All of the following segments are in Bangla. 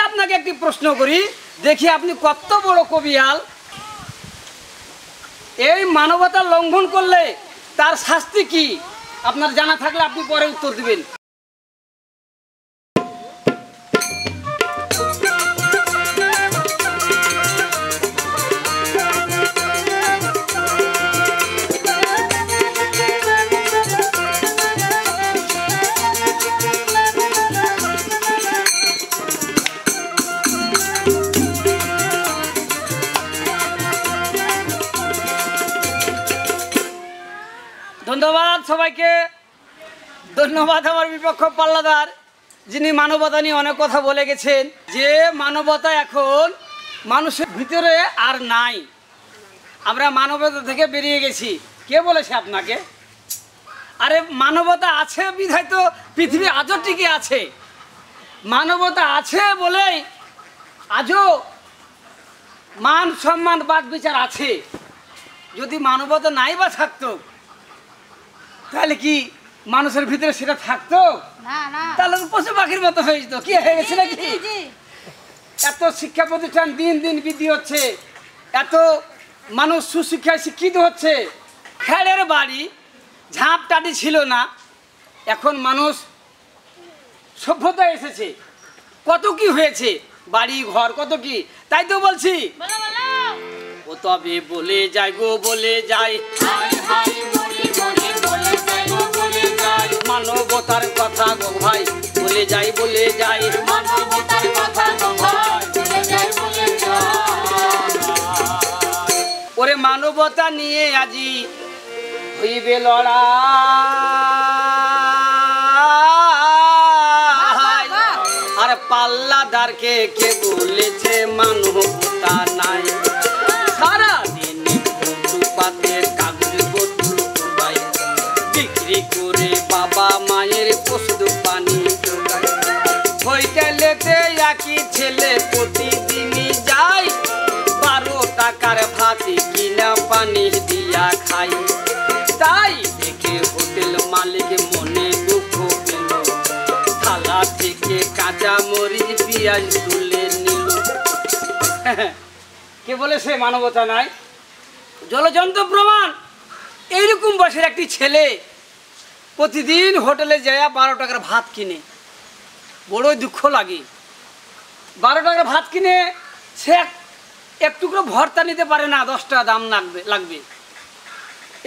আপনাকে একটি প্রশ্ন করি, দেখি আপনি কত বড় কবিয়াল। এই মানবতা লঙ্ঘন করলে তার শাস্তি কি আপনার জানা থাকলে আপনি পরে উত্তর দিবেন। ধন্যবাদ সবাইকে, ধন্যবাদ আমার বিপক্ষ পাল্লাদার, যিনি মানবতা নিয়ে অনেক কথা বলে গেছেন। যে মানবতা এখন মানুষের ভিতরে আর নাই, আমরা মানবতা থেকে বেরিয়ে গেছি। কে বলেছে আপনাকে? আরে মানবতা আছে বিধায় তো পৃথিবী আজও টিকে আছে। মানবতা আছে বলেই আজও মান সম্মান বাদ বিচার আছে। যদি মানবতা নাই বা থাকতো তাহলে কি মানুষের ভিতরে সেটা থাকতো? তাহলে পশু পাখির মতো হয়ে যেত। কি হয়ে গেছে নাকি? এত শিক্ষা প্রতিষ্ঠান দিন দিন বৃদ্ধি হচ্ছে, এত মানুষ সুশিক্ষায় শিক্ষিত হচ্ছে। খেলের বাড়ি ঝাঁপটাটি ছিল না, এখন মানুষ সভ্যতা এসেছে, কত কি হয়েছে, বাড়ি ঘর কত কি। তাই তো বলছি, ও তবে বলে যাই গো বলে যাই, মানবতার কথা গো ভাই বলে যাই বলে যাই, মানবতার কথা গো ভাই বলে যাই বলে যাই। ওরে মানবতা নিয়ে আজি হইবে লড়াই, আর পাল্লাদারকে কে বলেছে মানবতা নাই? সারাদিন ফুটপাতে কাগজ বোতল ভাই বিক্রি করে বাবা মায়ের ওষুধ পানি জোগায়। হোটেলেতে একই ছেলে প্রতিদিনই যায়, 12 টাকার ভাতি কিনা পানি দিয়া খাই। তাই দেখে হোটেল মালিক মনে দুঃখ পেল, থালা থেকে কাঁচা মরিচ পেঁয়াজ তুলে নিল। কে বলেছে মানবতা নাই? জলজন্ত প্রমাণ। এইরকম বয়সের একটি ছেলে প্রতিদিন হোটেলে যায় 12 টাকার ভাত কিনে, বড়ই দুঃখ লাগে। 12 টাকার ভাত কিনে সে এক টুকরো ভর্তা নিতে পারে না, 10 টাকা দাম লাগবে।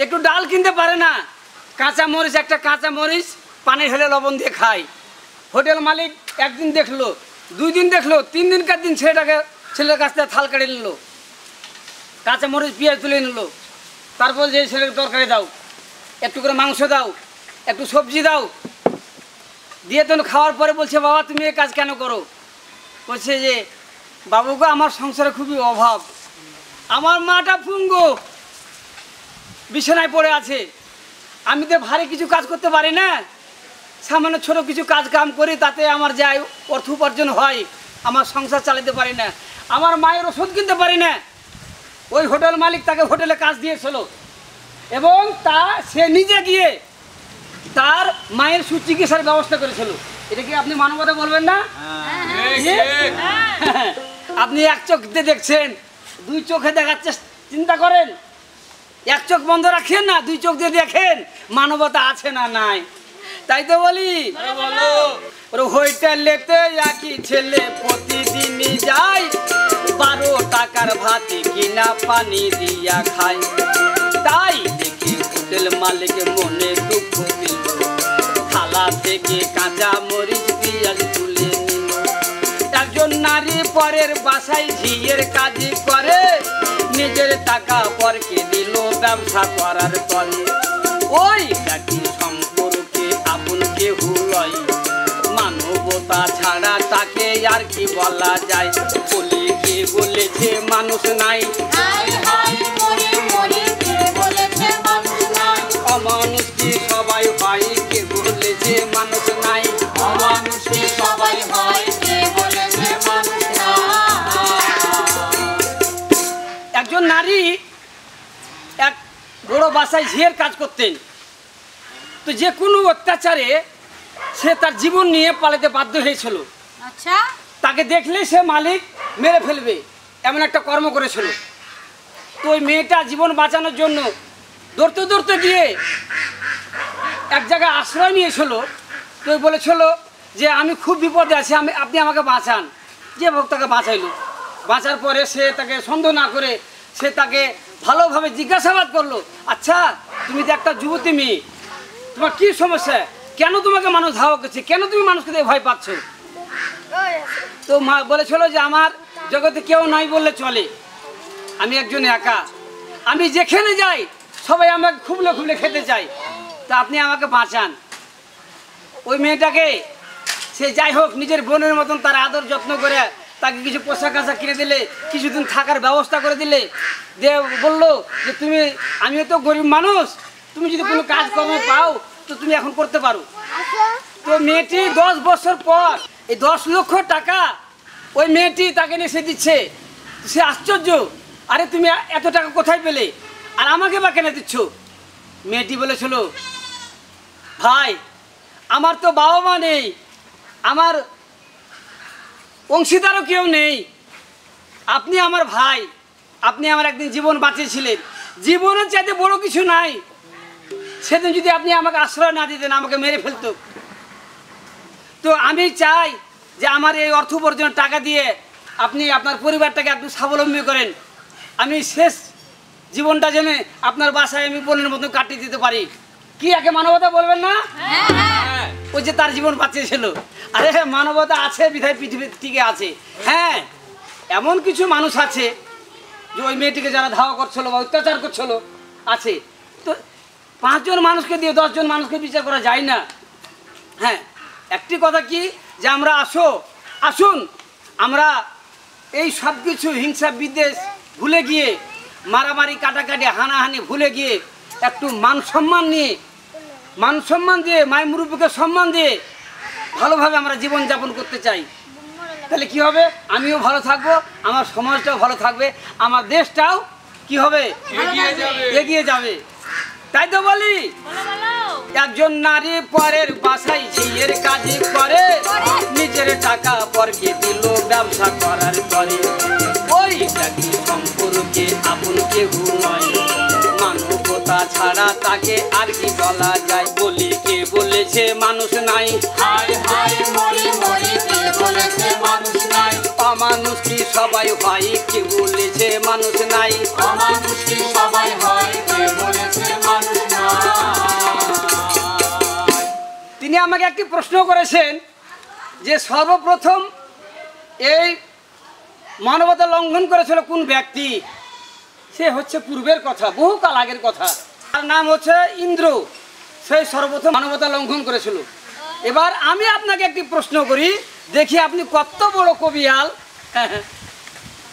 একটু ডাল কিনতে পারে না, কাঁচা মরিচ, একটা কাঁচা মরিচ পানি ঢেলে লবণ দিয়ে খায়। হোটেল মালিক একদিন দেখলো, 2 দিন দেখলো, 3 দিনকার দিন ছেলের কাছ থেকে থাল কেড়ে নিল, কাঁচা মরিচ পেঁয়াজ তুলে নিল। তারপর যে ছেলেকে তরকারি দাও, একটু করে মাংস দাও, একটু সবজি দাও, দিয়ে তো খাওয়ার পরে বলছে, বাবা তুমি এই কাজ কেন করো? বলছে যে বাবুকে আমার সংসারে খুবই অভাব, আমার মাটা পুঙ্গু বিছানায় পড়ে আছে, আমি তো ভারী কিছু কাজ করতে পারি না, সামান্য ছোট কিছু কাজ কাম করি, তাতে আমার যাই অর্থ উপার্জন হয়, আমার সংসার চালাতে পারি না, আমার মায়ের ওষুধ কিনতে পারি না। ওই হোটেল মালিক তাকে হোটেলে কাজ দিয়েছিল এবং সে নিজে গিয়ে তার মায়ের সুচিকিৎসার ব্যবস্থা করেছিল। এটা কি আপনি মানবতা বলবেন না? আপনি এক চোখ দিয়ে দেখছেন, 2 চোখে দেখার চিন্তা করেন। এক চোখ বন্ধ রাখেন না, 2 চোখ দিয়ে দেখেন মানবতা আছে না নাই। তাই তো বলি, হোটেলেতে একই ছেলে প্রতিদিনই যায়, 12 টাকার ভাতি কিনা পানি দিয়া খায়। তাই দেখে হোটেল মালিক মনে দুঃখ দিল, থালা থেকে কাঁচা মরিচ পেঁয়াজ তুলে নিল। একজন নারী পরের বাসায় ঝিয়ের কাজ করে, নিজের টাকা পরকে দিল ব্যবসা করার তলে। ওই জাতি সম্পর্কে আপন কেউ লয়, মানবতা ছাড়া তাকে আর কি বলা যায়? বলে কে বলেছে মানুষ নাই? অমানুষ কি সবাই হয়? কে বলেছে মানুষ নাই? অমানুষ কি সবাই হয়? কে বলেছে মানুষ নাই? একজন নারী এক বড় বাসায় ঝিয়ের কাজ করতেন। তো যে কোনো অত্যাচারে সে তার জীবন নিয়ে পালাতে বাধ্য হয়েছিল। আচ্ছা। তাকে দেখলে সে মালিক মেরে ফেলবে, এমন একটা কর্ম করেছিল। তো ওই মেয়েটা জীবন বাঁচানোর জন্য দৌড়তে দৌড়তে গিয়ে এক জায়গায় আশ্রয় নিয়েছিল। তো বলেছিল যে আমি খুব বিপদে আছি, আপনি আমাকে বাঁচান। যে ভক্তকে বাঁচাইলো, বাঁচার পরে সে তাকে সন্দেহ না করে সে তাকে ভালোভাবে জিজ্ঞাসাবাদ করলো, আচ্ছা তুমি তো একটা যুবতী মেয়ে, তোমার কী সমস্যা, কেন তোমাকে মানুষ ধাওয়া করছে, কেন তুমি মানুষকে দিয়ে ভয় পাচ্ছ? তো মা বলেছিল যে আমার জগতে কেউ নাই বললে চলে, আমি একজন একা, আমি যেখানে যাই সবাই আমাকে খুবলে খুবলে খেতে চাই, তা আপনি আমাকে বাঁচান। ওই মেয়েটাকে সে যাই হোক নিজের বোনের মতন তার আদর যত্ন করে তাকে কিছু পোশাক আশাক কিনে দিলে, কিছুদিন থাকার ব্যবস্থা করে দিলে, দিয়ে বললো যে তুমি, আমিও তো গরিব মানুষ, তুমি যদি কোনো কাজকর্ম পাও তো তুমি এখন করতে পারো। তো মেয়েটি 10 বছর পর এই 10 লক্ষ টাকা ওই মেয়েটি তাকে নিয়ে সে দিচ্ছে। সে আশ্চর্য, আরে তুমি এত টাকা কোথায় পেলে, আর আমাকে বা কেন দিচ্ছ? মেয়েটি বলেছিল, ভাই আমার তো বাবা মা নেই, আমার অংশীদারও কেউ নেই, আপনি আমার ভাই, আপনি আমার একদিন জীবন বাঁচিয়েছিলেন, জীবনের চাইতে বড় কিছু নাই, সেদিন যদি আপনি আমাকে আশ্রয় না দিতেন আমাকে মেরে ফেলতো। তো আমি চাই যে আমার এই অর্থ উপার্জনের টাকা দিয়ে আপনি আপনার পরিবারটাকে একটু স্বাবলম্বী করেন, আমি শেষ জীবনটা যেন আপনার বাসায় আমি বোনের মতো কাটিয়ে দিতে পারি। কি একে মানবতা বলবেন না? ওই যে তার জীবন বাঁচিয়েছিল। আরে মানবতা আছে বিধায় পৃথিবী টিকে আছে। হ্যাঁ, এমন কিছু মানুষ আছে যে ওই মেয়েটিকে যারা ধাওয়া করছিল বা অত্যাচার করছিল আছে, তো 5 জন মানুষকে দিয়ে 10 জন মানুষকে বিচার করা যায় না। হ্যাঁ, একটি কথা কি যে আমরা আসুন আমরা এই সব কিছু হিংসা বিদ্বেষ ভুলে গিয়ে, মারামারি কাটাকাটি হানাহানি ভুলে গিয়ে একটু মান সম্মান দিয়ে মায়ের মুরব্বীকে সম্মান দিয়ে ভালোভাবে আমরা জীবনযাপন করতে চাই। তাহলে কি হবে, আমিও ভালো থাকবো, আমার সমাজটাও ভালো থাকবে, আমার দেশটাও কি হবে, এগিয়ে যাবে। তাই তো বলি, একজন নারী পরের বাসায় ঝিয়ের কাজই করে, নিজের টাকা পরকে দিল ব্যবসা করার করে, ওই ব্যক্তি সম্পর্কে আপন কেউ নয়, মানবতা ছাড়া তাকে আর কি বলা যায়? বলি কে বলেছে মানুষ নাই, হায় হায় মরি মরি কে বলেছে মানুষ নাই, অমানুষ কি সবাই হয়, কে বলেছে মানুষ নাই, অমানুষ কি সবাই হয়, কে বলেছে মানুষ নাই। তিনি আমাকে একটি প্রশ্ন করেছেন যে সর্বপ্রথম এই মানবতা লঙ্ঘন করেছিল কোন ব্যক্তি? সে হচ্ছে পূর্বের কথা, বহুকাল আগের কথা, তার নাম হচ্ছে ইন্দ্র, সেই সর্বপ্রথম মানবতা লঙ্ঘন করেছিল। এবার আমি আপনাকে একটি প্রশ্ন করি, দেখি আপনি কত বড় কবিয়াল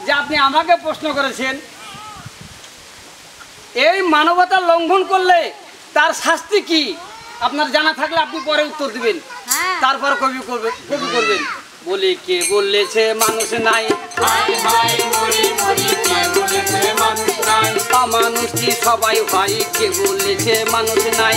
যে আপনি আমাকে প্রশ্ন করেছেন। এই মানবতা লঙ্ঘন করলে তার শাস্তি কি আপনার জানা থাকলে আপনি পরে উত্তর দিবেন, তারপর কবি করবেন। বলি কে বলেছে মানুষ নাই, অমানুষ কি সবাই হয়, কে বলেছে মানুষ নাই,